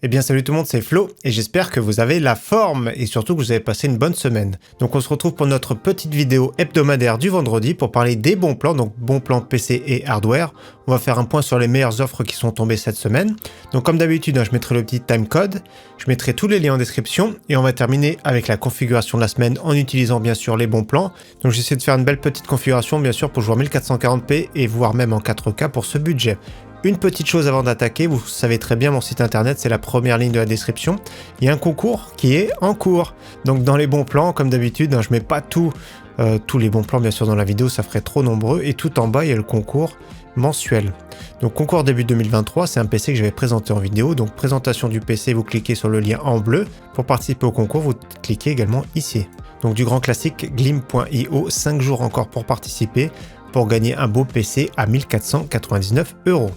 Eh bien salut tout le monde, c'est Flo et j'espère que vous avez la forme et surtout que vous avez passé une bonne semaine. Donc on se retrouve pour notre petite vidéo hebdomadaire du vendredi pour parler des bons plans, donc bons plans PC et hardware. On va faire un point sur les meilleures offres qui sont tombées cette semaine. Donc comme d'habitude, je mettrai le petit timecode, je mettrai tous les liens en description et on va terminer avec la configuration de la semaine en utilisant bien sûr les bons plans. Donc j'essaie de faire une belle petite configuration bien sûr pour jouer en 1440p et voire même en 4K pour ce budget. Une petite chose avant d'attaquer, vous savez très bien mon site internet, c'est la première ligne de la description. Il y a un concours qui est en cours. Donc dans les bons plans, comme d'habitude, je mets pas tous les bons plans bien sûr dans la vidéo, ça ferait trop nombreux. Et tout en bas, il y a le concours mensuel. Donc concours début 2023, c'est un PC que j'avais présenté en vidéo. Donc présentation du PC, vous cliquez sur le lien en bleu. Pour participer au concours, vous cliquez également ici. Donc du grand classique, glim.io, 5 jours encore pour participer, pour gagner un beau PC à 1499 €.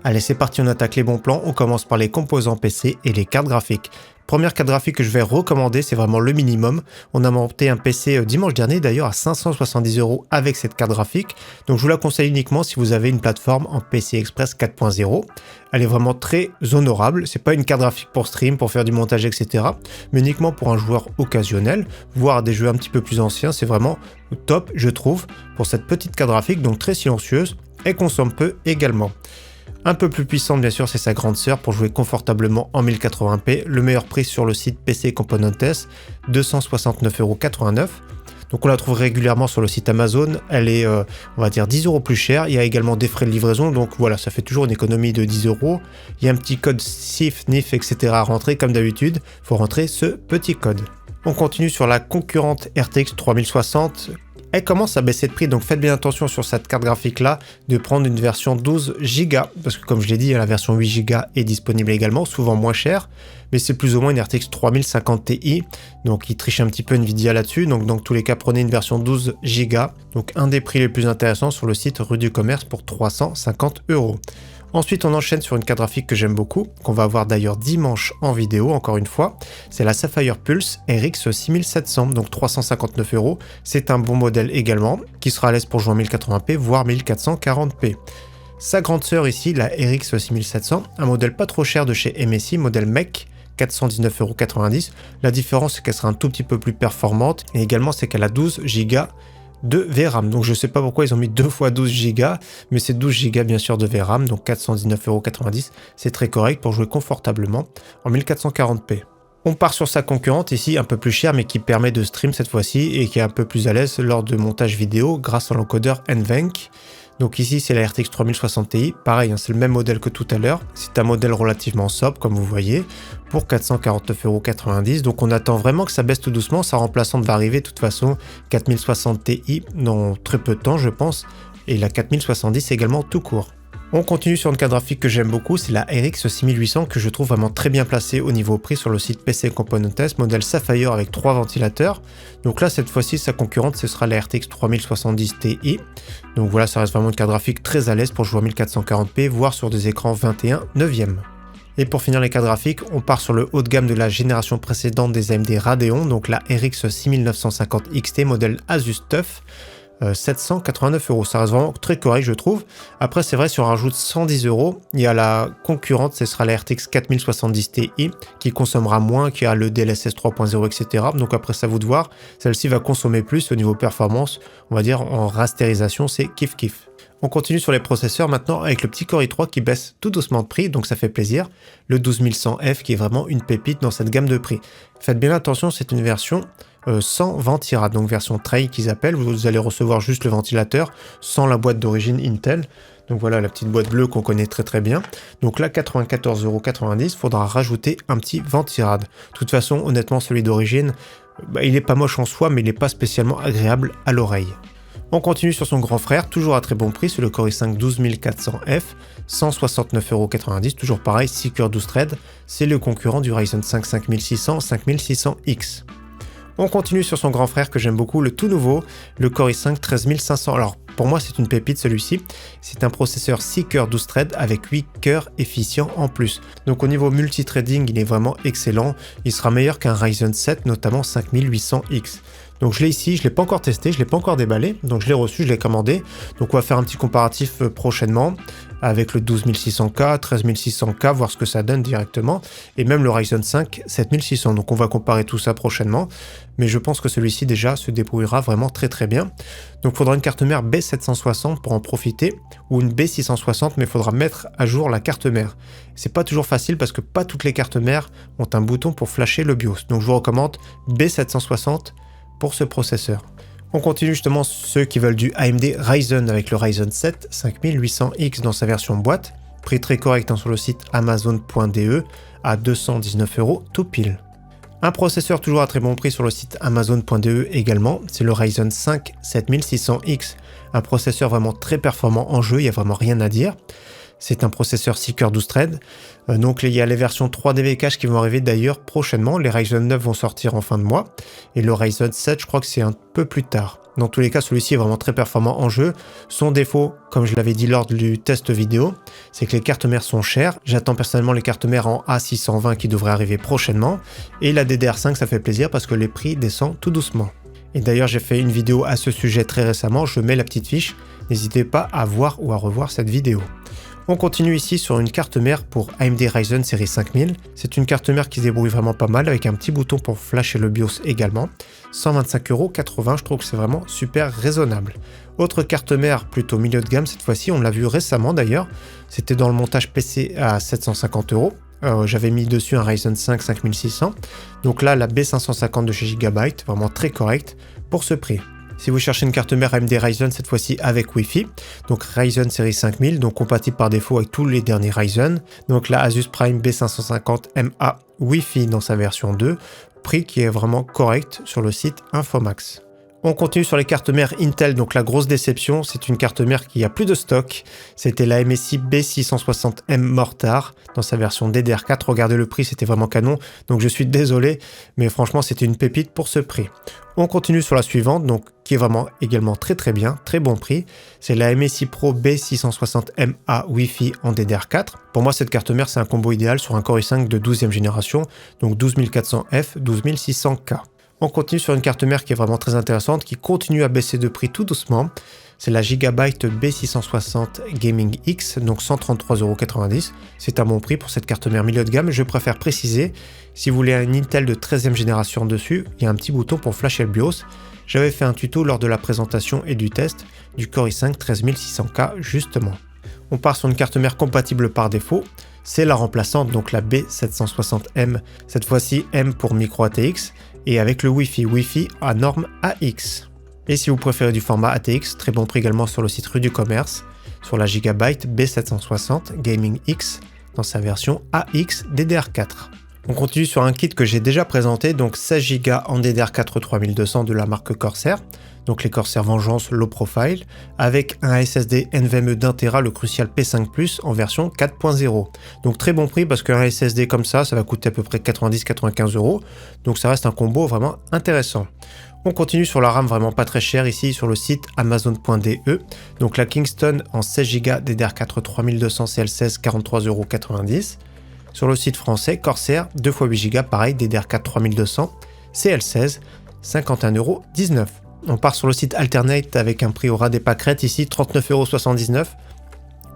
Allez, c'est parti, on attaque les bons plans. On commence par les composants PC et les cartes graphiques. Première carte graphique que je vais recommander, c'est vraiment le minimum. On a monté un PC dimanche dernier d'ailleurs à 570 € avec cette carte graphique. Donc je vous la conseille uniquement si vous avez une plateforme en PCI Express 4.0. Elle est vraiment très honorable. C'est pas une carte graphique pour stream, pour faire du montage, etc. Mais uniquement pour un joueur occasionnel, voire des jeux un petit peu plus anciens. C'est vraiment top, je trouve, pour cette petite carte graphique, donc très silencieuse et consomme peu également. Un peu plus puissante bien sûr, c'est sa grande sœur pour jouer confortablement en 1080p. Le meilleur prix sur le site PC Componentes, 269,89 €. Donc on la trouve régulièrement sur le site Amazon. Elle est, on va dire, 10 € plus chère. Il y a également des frais de livraison, donc voilà, ça fait toujours une économie de 10 €. Il y a un petit code SIF, NIF, etc. à rentrer comme d'habitude. Il faut rentrer ce petit code. On continue sur la concurrente RTX 3060. Elle commence à baisser de prix, donc faites bien attention sur cette carte graphique là de prendre une version 12 Go, parce que comme je l'ai dit, la version 8 Go est disponible également, souvent moins chère, mais c'est plus ou moins une RTX 3050 Ti, donc il triche un petit peu Nvidia là-dessus, donc dans tous les cas prenez une version 12 Go, donc un des prix les plus intéressants sur le site Rue du Commerce pour 350 €. Ensuite, on enchaîne sur une carte graphique que j'aime beaucoup, qu'on va voir d'ailleurs dimanche en vidéo, encore une fois. C'est la Sapphire Pulse RX 6700, donc 359 €. C'est un bon modèle également, qui sera à l'aise pour jouer en 1080p, voire 1440p. Sa grande sœur ici, la RX 6700, un modèle pas trop cher de chez MSI, modèle MEC, 419,90 €. La différence, c'est qu'elle sera un tout petit peu plus performante, et également, c'est qu'elle a 12 Go de VRAM, donc je sais pas pourquoi ils ont mis 2 fois 12 Go, mais c'est 12 Go bien sûr de VRAM, donc 419,90 €, c'est très correct pour jouer confortablement en 1440p. On part sur sa concurrente ici, un peu plus chère, mais qui permet de stream cette fois-ci, et qui est un peu plus à l'aise lors de montage vidéo grâce à l'encodeur NVENC. Donc ici c'est la RTX 3060 Ti, pareil, c'est le même modèle que tout à l'heure, c'est un modèle relativement sobre comme vous voyez, pour 449,90 €, donc on attend vraiment que ça baisse tout doucement, sa remplaçante va arriver de toute façon, 4060 Ti dans très peu de temps je pense, et la 4070 également tout court. On continue sur une carte graphique que j'aime beaucoup, c'est la RX 6800 que je trouve vraiment très bien placée au niveau prix sur le site PC Componentes, modèle Sapphire avec 3 ventilateurs. Donc là cette fois-ci sa concurrente ce sera la RTX 3070 Ti. Donc voilà, ça reste vraiment une carte graphique très à l'aise pour jouer en 1440p, voire sur des écrans 21/9. Et pour finir les cartes graphiques, on part sur le haut de gamme de la génération précédente des AMD Radeon, donc la RX 6950 XT modèle Asus TUF. 789 €, ça reste vraiment très correct je trouve. Après c'est vrai, si on rajoute 110 €, il y a la concurrente, ce sera la RTX 4070 Ti qui consommera moins, qui a le DLSS 3.0 etc. Donc après c'est à vous de voir, celle-ci va consommer plus au niveau performance, on va dire en rasterisation c'est kiff kiff. On continue sur les processeurs maintenant avec le petit Core i3 qui baisse tout doucement de prix, donc ça fait plaisir. Le 12100F qui est vraiment une pépite dans cette gamme de prix. Faites bien attention, c'est une version sans ventirad, donc version tray qu'ils appellent. Vous allez recevoir juste le ventilateur sans la boîte d'origine Intel. Donc voilà la petite boîte bleue qu'on connaît très très bien. Donc là 94,90 €, faudra rajouter un petit ventirad. De toute façon honnêtement celui d'origine, il est pas moche en soi mais il n'est pas spécialement agréable à l'oreille. On continue sur son grand frère, toujours à très bon prix, c'est le Core i5 12400F, 169,90 €, toujours pareil, 6 cœurs 12 threads, c'est le concurrent du Ryzen 5 5600, 5600X. On continue sur son grand frère que j'aime beaucoup, le tout nouveau, le Core i5 13500. Alors pour moi c'est une pépite celui-ci, c'est un processeur 6 cœurs 12 threads avec 8 cœurs efficients en plus. Donc au niveau multithreading il est vraiment excellent, il sera meilleur qu'un Ryzen 7 notamment 5800X. Donc je l'ai ici, je ne l'ai pas encore testé, je ne l'ai pas encore déballé, donc je l'ai reçu, je l'ai commandé. Donc on va faire un petit comparatif prochainement avec le 12600K, 13600K, voir ce que ça donne directement, et même le Ryzen 5 7600. Donc on va comparer tout ça prochainement, mais je pense que celui-ci déjà se débrouillera vraiment très très bien. Donc il faudra une carte mère B760 pour en profiter, ou une B660, mais il faudra mettre à jour la carte mère. C'est pas toujours facile parce que pas toutes les cartes mères ont un bouton pour flasher le BIOS. Donc je vous recommande B760 pour ce processeur. On continue justement ceux qui veulent du AMD Ryzen avec le Ryzen 7 5800X dans sa version boîte. Prix très correct sur le site amazon.de à 219 € tout pile. Un processeur toujours à très bon prix sur le site amazon.de également, c'est le Ryzen 5 7600X. Un processeur vraiment très performant en jeu, il n'y a vraiment rien à dire. C'est un processeur 6 cœurs 12 threads. Donc il y a les versions 3DV cache qui vont arriver d'ailleurs prochainement. Les Ryzen 9 vont sortir en fin de mois. Et le Ryzen 7, je crois que c'est un peu plus tard. Dans tous les cas, celui-ci est vraiment très performant en jeu. Son défaut, comme je l'avais dit lors du test vidéo, c'est que les cartes mères sont chères. J'attends personnellement les cartes mères en A620 qui devraient arriver prochainement. Et la DDR5, ça fait plaisir parce que les prix descendent tout doucement. Et d'ailleurs, j'ai fait une vidéo à ce sujet très récemment. Je mets la petite fiche. N'hésitez pas à voir ou à revoir cette vidéo. On continue ici sur une carte mère pour AMD Ryzen série 5000. C'est une carte mère qui se débrouille vraiment pas mal avec un petit bouton pour flasher le BIOS également. 125,80 €, je trouve que c'est vraiment super raisonnable. Autre carte mère plutôt milieu de gamme cette fois-ci, on l'a vu récemment d'ailleurs. C'était dans le montage PC à 750 €. J'avais mis dessus un Ryzen 5 5600. Donc là, la B550 de chez Gigabyte, vraiment très correcte pour ce prix. Si vous cherchez une carte mère AMD Ryzen, cette fois-ci avec Wi-Fi, donc Ryzen série 5000, donc compatible par défaut avec tous les derniers Ryzen. Donc la Asus Prime B550MA Wi-Fi dans sa version 2, prix qui est vraiment correct sur le site Infomax. On continue sur les cartes mères Intel, donc la grosse déception, c'est une carte mère qui a plus de stock. C'était la MSI B660M Mortar dans sa version DDR4. Regardez le prix, c'était vraiment canon, donc je suis désolé, mais franchement c'était une pépite pour ce prix. On continue sur la suivante, donc qui est vraiment également très très bien, très bon prix. C'est la MSI Pro B660MA Wi-Fi en DDR4. Pour moi, cette carte mère, c'est un combo idéal sur un Core i5 de 12e génération, donc 12400F, 12600K. On continue sur une carte mère qui est vraiment très intéressante, qui continue à baisser de prix tout doucement. C'est la Gigabyte B660 Gaming X, donc 133,90 €. C'est un bon prix pour cette carte mère milieu de gamme. Je préfère préciser, si vous voulez un Intel de 13e génération dessus, il y a un petit bouton pour flasher le BIOS. J'avais fait un tuto lors de la présentation et du test du Core i5 13600K justement. On part sur une carte mère compatible par défaut. C'est la remplaçante, donc la B760M, cette fois-ci M pour micro ATX, et avec le Wi-Fi à norme AX. Et si vous préférez du format ATX, très bon prix également sur le site Rue du Commerce, sur la Gigabyte B760 Gaming X dans sa version AX DDR4. On continue sur un kit que j'ai déjà présenté, donc 16 Go en DDR4 3200 de la marque Corsair, donc les Corsair Vengeance Low Profile, avec un SSD NVMe d'1 Tera, le Crucial P5+, en version 4.0. Donc très bon prix parce qu'un SSD comme ça va coûter à peu près 90-95 €, donc ça reste un combo vraiment intéressant. On continue sur la RAM vraiment pas très chère ici sur le site amazon.de, donc la Kingston en 16 Go DDR4 3200 CL16 43,90 €. Sur le site français, Corsair 2x8 Go, pareil, DDR4 3200, CL16, 51,19 €. On part sur le site Alternate avec un prix au ras des pâquerettes, ici 39,79 €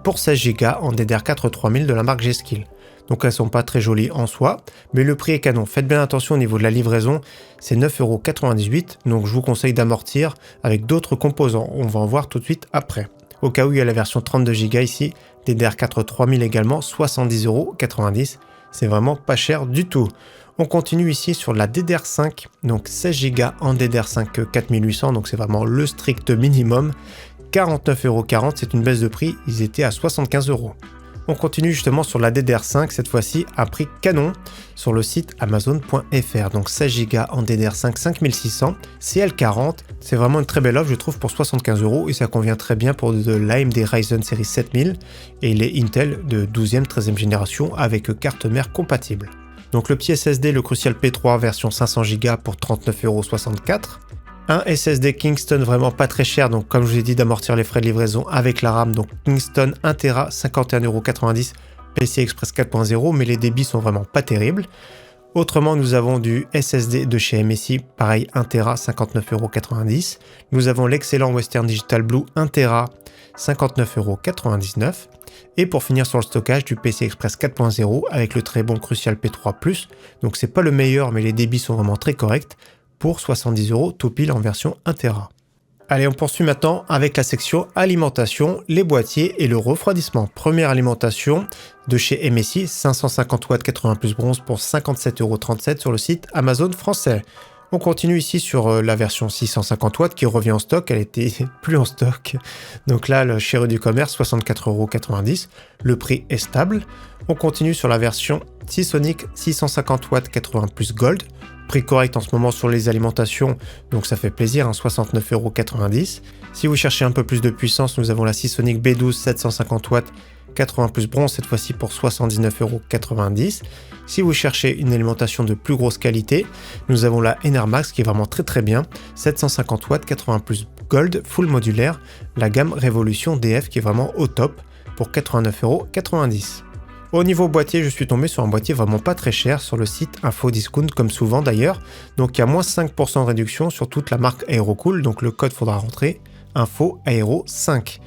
pour 16 Go en DDR4 3000 de la marque G-Skill. Donc elles sont pas très jolies en soi, mais le prix est canon. Faites bien attention au niveau de la livraison, c'est 9,98 €, donc je vous conseille d'amortir avec d'autres composants. On va en voir tout de suite après. Au cas où il y a la version 32 Go ici, DDR4 3000 également, 70,90 €. C'est vraiment pas cher du tout. On continue ici sur la DDR5, donc 16 Go en DDR5 4800, donc c'est vraiment le strict minimum. 49,40 €, c'est une baisse de prix, ils étaient à 75 €. On continue justement sur la DDR5, cette fois-ci à prix canon sur le site amazon.fr. Donc 16 Go en DDR5 5600, CL40, c'est vraiment une très belle offre je trouve pour 75 € et ça convient très bien pour de l'AMD Ryzen série 7000 et les Intel de 12e, 13e génération avec carte mère compatible. Donc le petit SSD, le Crucial P3 version 500 Go pour 39,64 €. Un SSD Kingston vraiment pas très cher, donc comme je vous ai dit d'amortir les frais de livraison avec la RAM, donc Kingston 1 Tera 51,90 €, PCI Express 4.0, mais les débits sont vraiment pas terribles. Autrement, nous avons du SSD de chez MSI, pareil 1TB, 59,90 €. Nous avons l'excellent Western Digital Blue 1TB, 59,99 €. Et pour finir sur le stockage, du PCI Express 4.0 avec le très bon Crucial P3+. Donc c'est pas le meilleur, mais les débits sont vraiment très corrects, pour 70 € tout pile en version 1TB. Allez, on poursuit maintenant avec la section alimentation, les boîtiers et le refroidissement. Première alimentation de chez MSI, 550 watts 80 plus bronze pour 57,37 € sur le site Amazon français. On continue ici sur la version 650 watts qui revient en stock, elle était plus en stock. Donc là, chez Rue du Commerce, 64,90 €, le prix est stable. On continue sur la version Seasonic 650 watts 80 plus gold. Prix correct en ce moment sur les alimentations, donc ça fait plaisir, 69,90 €. Si vous cherchez un peu plus de puissance, nous avons la Seasonic B12 750 watts 80 plus bronze, cette fois-ci pour 79,90 €. Si vous cherchez une alimentation de plus grosse qualité, nous avons la Enermax qui est vraiment très bien, 750 watts 80 plus gold, full modulaire, la gamme Révolution DF qui est vraiment au top pour 89,90 €. Au niveau boîtier, je suis tombé sur un boîtier vraiment pas très cher sur le site Infodiscount comme souvent d'ailleurs. Donc il y a moins 5% de réduction sur toute la marque Aerocool, donc le code faudra rentrer Info Aero 5.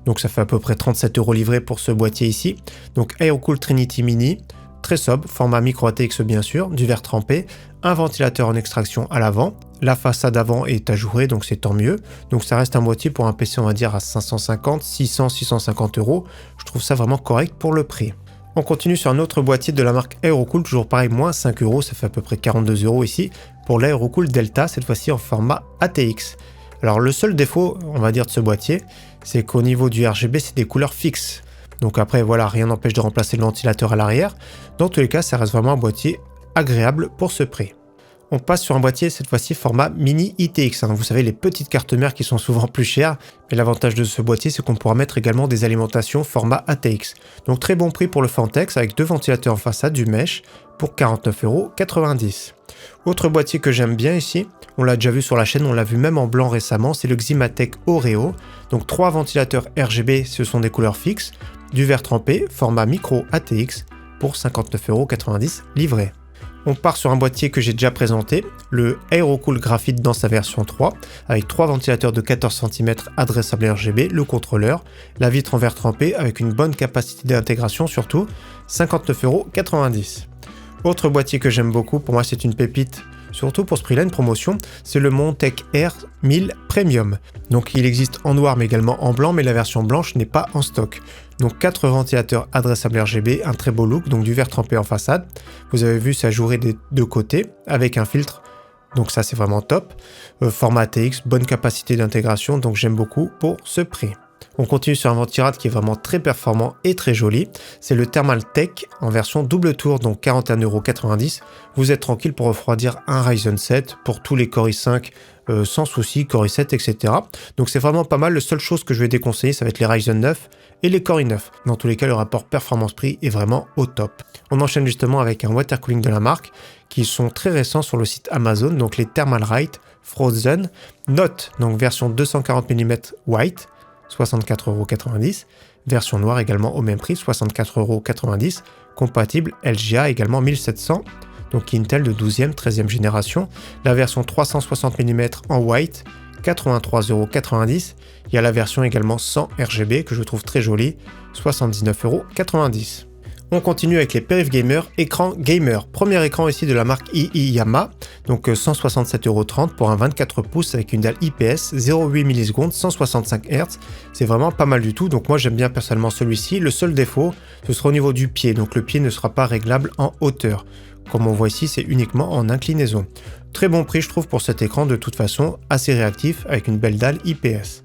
Donc ça fait à peu près 37 € livré pour ce boîtier ici. Donc Aerocool Trinity Mini, très sobre, format micro ATX bien sûr, du verre trempé, un ventilateur en extraction à l'avant. La façade avant est ajourée, donc c'est tant mieux. Donc ça reste un boîtier pour un PC on va dire à 550, 600, 650 €. Je trouve ça vraiment correct pour le prix. On continue sur un autre boîtier de la marque Aerocool, toujours pareil, moins 5 €, ça fait à peu près 42 € ici, pour l'Aerocool Delta, cette fois-ci en format ATX. Alors le seul défaut, on va dire, de ce boîtier, c'est qu'au niveau du RGB, c'est des couleurs fixes. Donc après, voilà, rien n'empêche de remplacer le ventilateur à l'arrière. Dans tous les cas, ça reste vraiment un boîtier agréable pour ce prix. On passe sur un boîtier, cette fois-ci format mini ITX. Vous savez, les petites cartes mères qui sont souvent plus chères. Mais l'avantage de ce boîtier, c'est qu'on pourra mettre également des alimentations format ATX. Donc très bon prix pour le Fantex avec deux ventilateurs en façade, du mesh, pour 49,90 €. Autre boîtier que j'aime bien ici, on l'a déjà vu sur la chaîne, on l'a vu même en blanc récemment, c'est le Ximatec Oreo. Donc 3 ventilateurs RGB, ce sont des couleurs fixes, du verre trempé, format micro ATX, pour 59,90 € livré. On part sur un boîtier que j'ai déjà présenté, le Aerocool Graphite dans sa version 3, avec 3 ventilateurs de 14 cm adressables RGB, le contrôleur, la vitre en verre trempé avec une bonne capacité d'intégration surtout, 59,90 €. Autre boîtier que j'aime beaucoup, pour moi c'est une pépite, surtout pour ce prix-là, une promotion, c'est le Montech Air 1000 Premium. Donc il existe en noir mais également en blanc, mais la version blanche n'est pas en stock. Donc 4 ventilateurs adressables RGB, un très beau look, donc du verre trempé en façade. Vous avez vu, ça jouerait des deux côtés avec un filtre, donc ça c'est vraiment top. Format ATX, bonne capacité d'intégration, donc j'aime beaucoup pour ce prix. On continue sur un ventirad qui est vraiment très performant et très joli. C'est le Thermaltake en version double tour, donc 41,90 €. Vous êtes tranquille pour refroidir un Ryzen 7 pour tous les Core i5 sans souci, Core i7, etc. Donc c'est vraiment pas mal. La seule chose que je vais déconseiller, ça va être les Ryzen 9 et les Core i9. Dans tous les cas, le rapport performance-prix est vraiment au top. On enchaîne justement avec un water cooling de la marque qui sont très récents sur le site Amazon, donc les Thermalright Frozen Note, donc version 240 mm white, 64,90 €, version noire également au même prix, 64,90 €, compatible LGA également 1700, donc Intel de 12e, 13e génération, la version 360 mm en white, 83,90 €, il y a la version également 100 RGB que je trouve très jolie, 79,90 €. On continue avec les Perif Gamer, écran gamer. Premier écran ici de la marque Iyama, donc 167,30 € pour un 24 pouces avec une dalle IPS, 0,8 millisecondes, 165 Hz. C'est vraiment pas mal du tout, donc moi j'aime bien personnellement celui-ci. Le seul défaut, ce sera au niveau du pied, donc le pied ne sera pas réglable en hauteur. Comme on voit ici, c'est uniquement en inclinaison. Très bon prix je trouve pour cet écran, de toute façon, assez réactif avec une belle dalle IPS.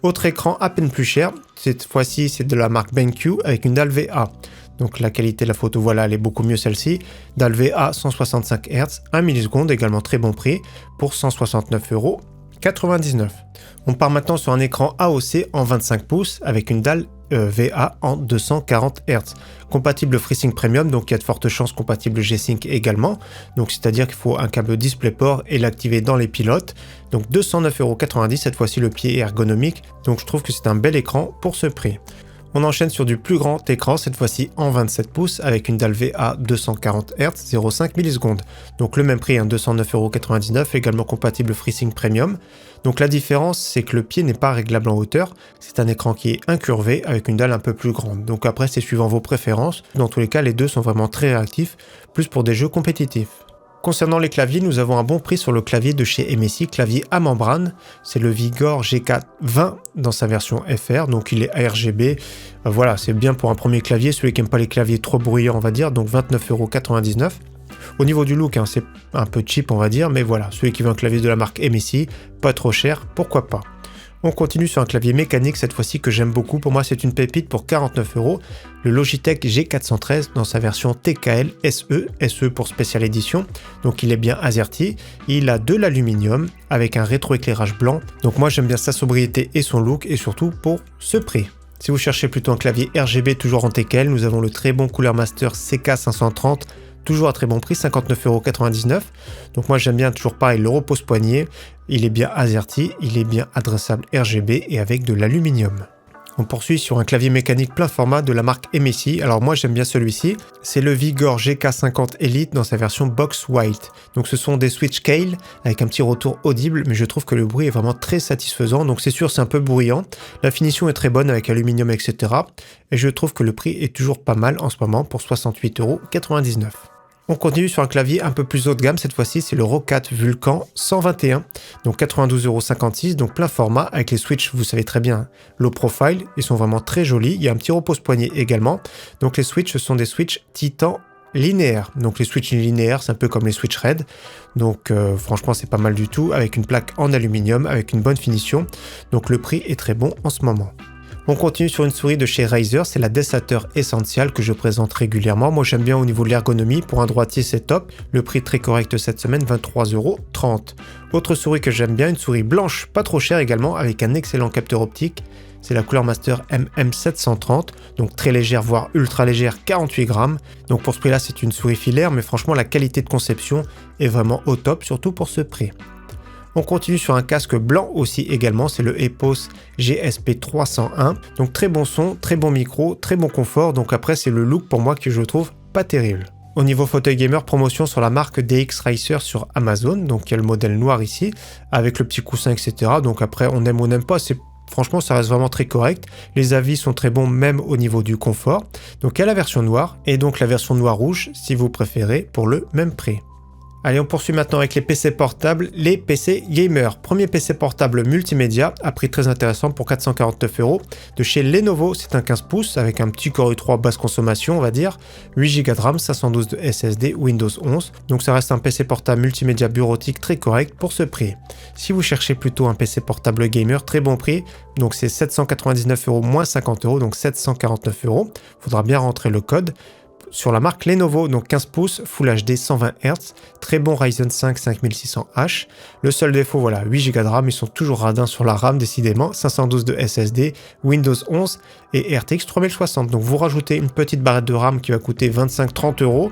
Autre écran à peine plus cher, cette fois-ci c'est de la marque BenQ avec une dalle VA. Donc la qualité de la photo, voilà, elle est beaucoup mieux celle-ci. Dalle VA 165 Hz, 1 milliseconde, également très bon prix, pour 169,99 €. On part maintenant sur un écran AOC en 25 pouces avec une dalle VA en 240 Hz. Compatible FreeSync Premium, donc il y a de fortes chances compatible G-Sync également. Donc c'est-à-dire qu'il faut un câble DisplayPort et l'activer dans les pilotes. Donc 209,90 €, cette fois-ci le pied est ergonomique. Donc je trouve que c'est un bel écran pour ce prix. On enchaîne sur du plus grand écran, cette fois-ci en 27 pouces avec une dalle VA 240 Hz 0,5 millisecondes. Donc le même prix, 209,99 €, également compatible FreeSync Premium. Donc la différence, c'est que le pied n'est pas réglable en hauteur, c'est un écran qui est incurvé avec une dalle un peu plus grande. Donc après, c'est suivant vos préférences. Dans tous les cas, les deux sont vraiment très réactifs, plus pour des jeux compétitifs. Concernant les claviers, nous avons un bon prix sur le clavier de chez MSI, clavier à membrane. C'est le Vigor G420 dans sa version FR, donc il est RGB. Voilà, c'est bien pour un premier clavier, celui qui n'aime pas les claviers trop bruyants, on va dire, donc 29,99 €. Au niveau du look, c'est un peu cheap, on va dire, mais voilà, celui qui veut un clavier de la marque MSI, pas trop cher, pourquoi pas. On continue sur un clavier mécanique cette fois-ci que j'aime beaucoup. Pour moi, c'est une pépite pour 49 €. Le Logitech G413 dans sa version TKL SE pour Special Edition. Donc il est bien AZERTY. Il a de l'aluminium avec un rétroéclairage blanc. Donc moi, j'aime bien sa sobriété et son look et surtout pour ce prix. Si vous cherchez plutôt un clavier RGB toujours en TKL, nous avons le très bon Cooler Master CK530. Toujours à très bon prix, 59,99 €. Donc moi j'aime bien toujours pareil le repose-poignet. Il est bien AZERTY, il est bien adressable RGB et avec de l'aluminium. On poursuit sur un clavier mécanique plein format de la marque MSI. Alors moi j'aime bien celui-ci. C'est le Vigor GK50 Elite dans sa version Box White. Donc ce sont des switch scale avec un petit retour audible, mais je trouve que le bruit est vraiment très satisfaisant. Donc c'est sûr c'est un peu bruyant. La finition est très bonne avec aluminium etc. Et je trouve que le prix est toujours pas mal en ce moment pour 68,99 €. On continue sur un clavier un peu plus haut de gamme, cette fois-ci c'est le Roccat Vulcan 121, donc 92,56 €, donc plein format avec les switches, vous savez très bien, low profile, ils sont vraiment très jolis, il y a un petit repose-poignet également, donc les switches ce sont des switches Titan linéaires, donc les switches linéaires c'est un peu comme les switch Red, donc franchement c'est pas mal du tout, avec une plaque en aluminium, avec une bonne finition, donc le prix est très bon en ce moment. On continue sur une souris de chez Razer, c'est la Desater Essential que je présente régulièrement. Moi j'aime bien au niveau de l'ergonomie, pour un droitier c'est top. Le prix très correct cette semaine, 23,30 €. Autre souris que j'aime bien, une souris blanche, pas trop chère également, avec un excellent capteur optique. C'est la Cooler Master MM730, donc très légère voire ultra légère, 48 grammes. Donc pour ce prix là c'est une souris filaire, mais franchement la qualité de conception est vraiment au top, surtout pour ce prix. On continue sur un casque blanc aussi également, c'est le Epos GSP 301. Donc très bon son, très bon micro, très bon confort. Donc après c'est le look pour moi que je trouve pas terrible. Au niveau fauteuil gamer, promotion sur la marque DX Racer sur Amazon. Donc il y a le modèle noir ici, avec le petit coussin etc. Donc après on aime ou on n'aime pas, franchement ça reste vraiment très correct. Les avis sont très bons même au niveau du confort. Donc il y a la version noire et donc la version noir rouge si vous préférez pour le même prix. Allez, on poursuit maintenant avec les PC portables, les PC gamers. Premier PC portable multimédia, à prix très intéressant pour 449 € de chez Lenovo. C'est un 15 pouces avec un petit Core i3 basse consommation, on va dire, 8 Go de RAM, 512 de SSD, Windows 11. Donc ça reste un PC portable multimédia bureautique très correct pour ce prix. Si vous cherchez plutôt un PC portable gamer, très bon prix, donc c'est 799 € moins 50 €, donc 749 €. Faudra bien rentrer le code. Sur la marque Lenovo, donc 15 pouces, Full HD 120 Hz, très bon Ryzen 5 5600H. Le seul défaut, voilà, 8 Go de RAM, ils sont toujours radins sur la RAM décidément, 512 de SSD, Windows 11 et RTX 3060. Donc vous rajoutez une petite barrette de RAM qui va coûter 25-30 €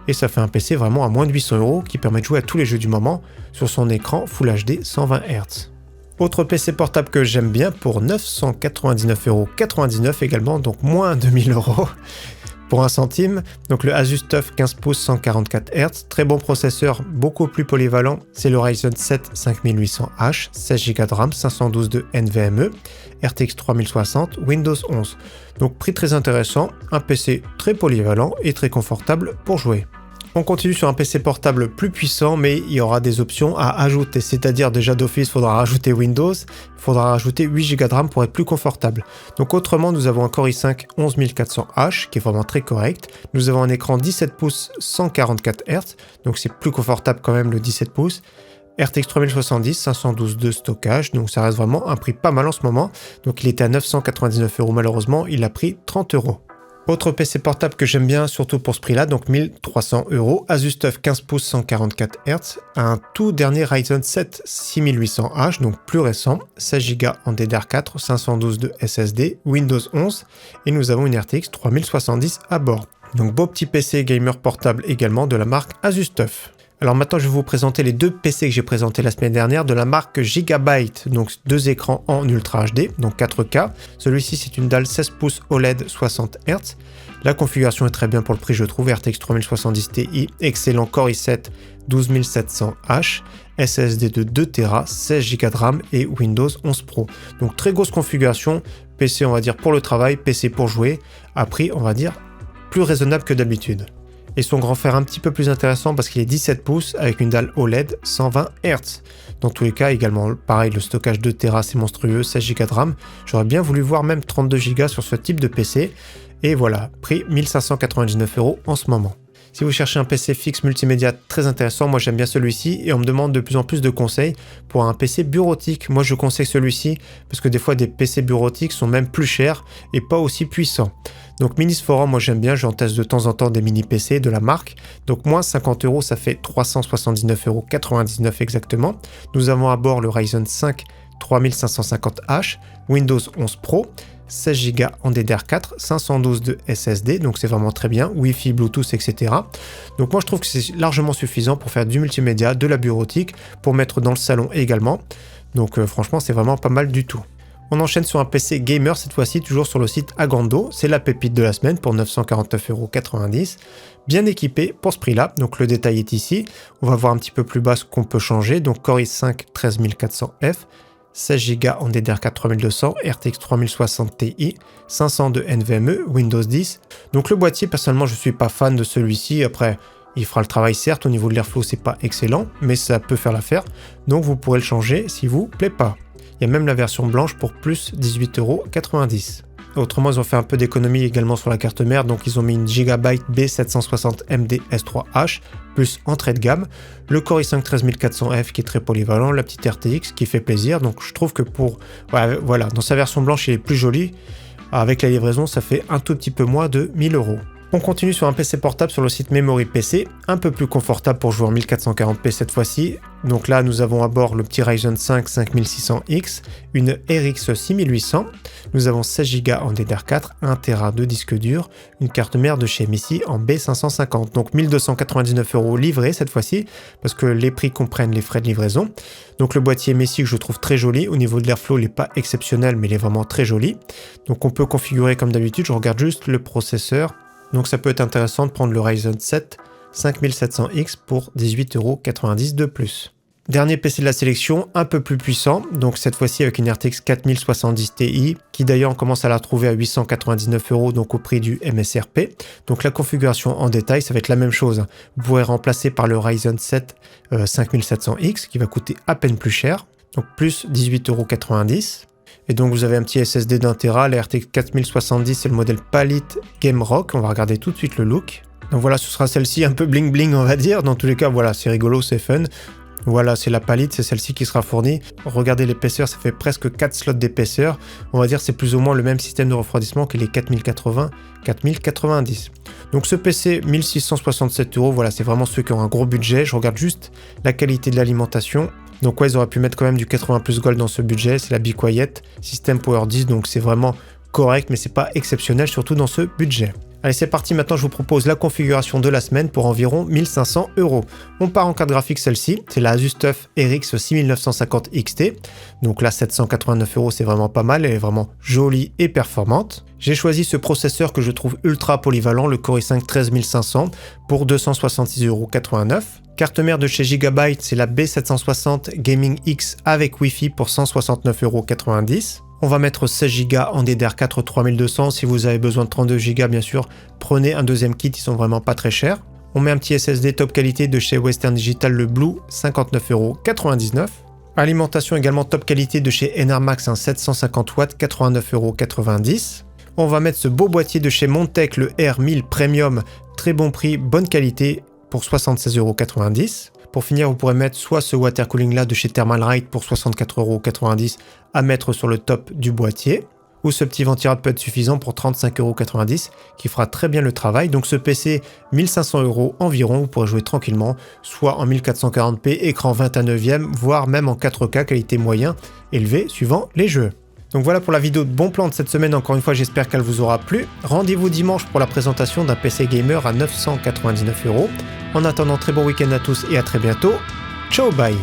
et ça fait un PC vraiment à moins de 800 € qui permet de jouer à tous les jeux du moment sur son écran Full HD 120 Hz. Autre PC portable que j'aime bien pour 999,99 € également, donc moins de 1000 € pour 1 centime. Donc le Asus TUF 15 pouces 144 Hz, très bon processeur, beaucoup plus polyvalent, c'est le Ryzen 7 5800H, 16 Go de RAM, 512 de NVMe, RTX 3060, Windows 11. Donc prix très intéressant, un PC très polyvalent et très confortable pour jouer. On continue sur un PC portable plus puissant, mais il y aura des options à ajouter, c'est-à-dire déjà d'office, il faudra rajouter Windows, il faudra rajouter 8 Go de RAM pour être plus confortable. Donc autrement, nous avons un Core i5 11400H, qui est vraiment très correct. Nous avons un écran 17 pouces 144 Hz, donc c'est plus confortable quand même le 17 pouces. RTX 3070, 512 de stockage, donc ça reste vraiment un prix pas mal en ce moment. Donc il était à 999 € malheureusement, il a pris 30 €. Autre PC portable que j'aime bien, surtout pour ce prix-là, donc 1300 €, Asus TUF 15 pouces 144 Hz, un tout dernier Ryzen 7 6800H, donc plus récent, 16 Go en DDR4, 512 de SSD, Windows 11, et nous avons une RTX 3070 à bord. Donc beau petit PC gamer portable également de la marque Asus TUF. Alors maintenant, je vais vous présenter les deux PC que j'ai présentés la semaine dernière de la marque Gigabyte. Donc deux écrans en Ultra HD, donc 4K. Celui-ci, c'est une dalle 16 pouces OLED 60 Hz. La configuration est très bien pour le prix, je trouve. RTX 3070 Ti, excellent Core i7 12700H, SSD de 2 Tera, 16 Go de RAM et Windows 11 Pro. Donc très grosse configuration. PC, on va dire, pour le travail, PC pour jouer. À prix, on va dire, plus raisonnable que d'habitude. Et son grand frère un petit peu plus intéressant parce qu'il est 17 pouces avec une dalle OLED 120 Hz. Dans tous les cas, également, pareil, le stockage 2 Tera c'est monstrueux, 16 Go de RAM. J'aurais bien voulu voir même 32 Go sur ce type de PC. Et voilà, prix 1599 € en ce moment. Si vous cherchez un PC fixe multimédia très intéressant, moi j'aime bien celui-ci et on me demande de plus en plus de conseils pour un PC bureautique. Moi je conseille celui-ci parce que des fois des PC bureautiques sont même plus chers et pas aussi puissants. Donc Minisforum, moi j'aime bien, j'en teste de temps en temps des mini PC de la marque. Donc moins 50 €, ça fait 379,99 € exactement. Nous avons à bord le Ryzen 5 3550H, Windows 11 Pro, 16 Go en DDR4, 512 de SSD, donc c'est vraiment très bien, Wi-Fi, Bluetooth, etc. Donc moi je trouve que c'est largement suffisant pour faire du multimédia, de la bureautique, pour mettre dans le salon également. Donc franchement c'est vraiment pas mal du tout. On enchaîne sur un PC gamer, cette fois-ci toujours sur le site Agando, c'est la pépite de la semaine pour 949,90 €, bien équipé pour ce prix-là, donc le détail est ici. On va voir un petit peu plus bas ce qu'on peut changer, donc Core i5 13400F, 16 Go en DDR4 3200, RTX 3060 Ti, 500 de NVMe, Windows 10. Donc le boîtier, personnellement, je suis pas fan de celui-ci. Après, il fera le travail certes, au niveau de l'airflow, c'est pas excellent, mais ça peut faire l'affaire. Donc vous pourrez le changer si vous plaît pas. Il y a même la version blanche pour plus 18,90 €. Autrement, ils ont fait un peu d'économie également sur la carte mère, donc ils ont mis une Gigabyte B760MD S3H, plus entrée de gamme, le Core i5 13400F qui est très polyvalent, la petite RTX qui fait plaisir, donc je trouve que pour... Ouais, voilà, dans sa version blanche, il est plus joli, avec la livraison, ça fait un tout petit peu moins de 1000 €. On continue sur un PC portable sur le site Memory PC, un peu plus confortable pour jouer en 1440p cette fois-ci. Donc là, nous avons à bord le petit Ryzen 5 5600X, une RX 6800, nous avons 16 Go en DDR4, 1 Tera de disque dur, une carte mère de chez MSI en B550, donc 1299 € livrés cette fois-ci, parce que les prix comprennent les frais de livraison. Donc le boîtier MSI que je trouve très joli, au niveau de l'airflow, il n'est pas exceptionnel, mais il est vraiment très joli. Donc on peut configurer comme d'habitude, je regarde juste le processeur. Donc ça peut être intéressant de prendre le Ryzen 7 5700X pour 18,90 € de plus. Dernier PC de la sélection, un peu plus puissant, donc cette fois-ci avec une RTX 4070 Ti, qui d'ailleurs on commence à la trouver à 899 €, donc au prix du MSRP. Donc la configuration en détail, ça va être la même chose. Vous pourrez remplacer par le Ryzen 7 5700X, qui va coûter à peine plus cher, donc plus 18,90 €. Et donc vous avez un petit SSD d'1 Tera, la RTX 4070 c'est le modèle Palit Game Rock, on va regarder tout de suite le look. Donc voilà, ce sera celle-ci un peu bling bling on va dire, dans tous les cas voilà, c'est rigolo, c'est fun. Voilà, c'est la Palit, c'est celle-ci qui sera fournie. Regardez l'épaisseur, ça fait presque 4 slots d'épaisseur. On va dire c'est plus ou moins le même système de refroidissement que les 4080, 4090. Donc ce PC, 1667 €, voilà, c'est vraiment ceux qui ont un gros budget. Je regarde juste la qualité de l'alimentation. Donc ouais, ils auraient pu mettre quand même du 80 plus Gold dans ce budget, c'est la Be Quiet, système Power 10, donc c'est vraiment correct, mais c'est pas exceptionnel, surtout dans ce budget. Allez, c'est parti, maintenant je vous propose la configuration de la semaine pour environ 1500 €. On part en carte graphique, celle-ci, c'est la Asus TUF RX 6950 XT. Donc là, 789 €, c'est vraiment pas mal, elle est vraiment jolie et performante. J'ai choisi ce processeur que je trouve ultra polyvalent, le Core i5 13500, pour 266,89 €. Carte mère de chez Gigabyte, c'est la B760 Gaming X avec Wi-Fi pour 169,90 €. On va mettre 16 Go en DDR4 3200. Si vous avez besoin de 32 Go, bien sûr, prenez un deuxième kit, ils sont vraiment pas très chers. On met un petit SSD top qualité de chez Western Digital, le Blue, 59,99 €. Alimentation également top qualité de chez Enermax, un 750 watts, 89,90 €. On va mettre ce beau boîtier de chez Montech, le R1000 Premium, très bon prix, bonne qualité, pour 76,90 €. Pour finir, vous pourrez mettre soit ce water cooling là de chez Thermalright pour 64,90 € à mettre sur le top du boîtier, ou ce petit ventirateur peut être suffisant pour 35,90 € qui fera très bien le travail. Donc ce PC, 1500 € environ, vous pourrez jouer tranquillement, soit en 1440p, écran 21/9, voire même en 4K qualité moyen, élevé suivant les jeux. Donc voilà pour la vidéo de bon plan de cette semaine, encore une fois j'espère qu'elle vous aura plu. Rendez-vous dimanche pour la présentation d'un PC gamer à 999 €. En attendant, très bon week-end à tous et à très bientôt. Ciao, bye.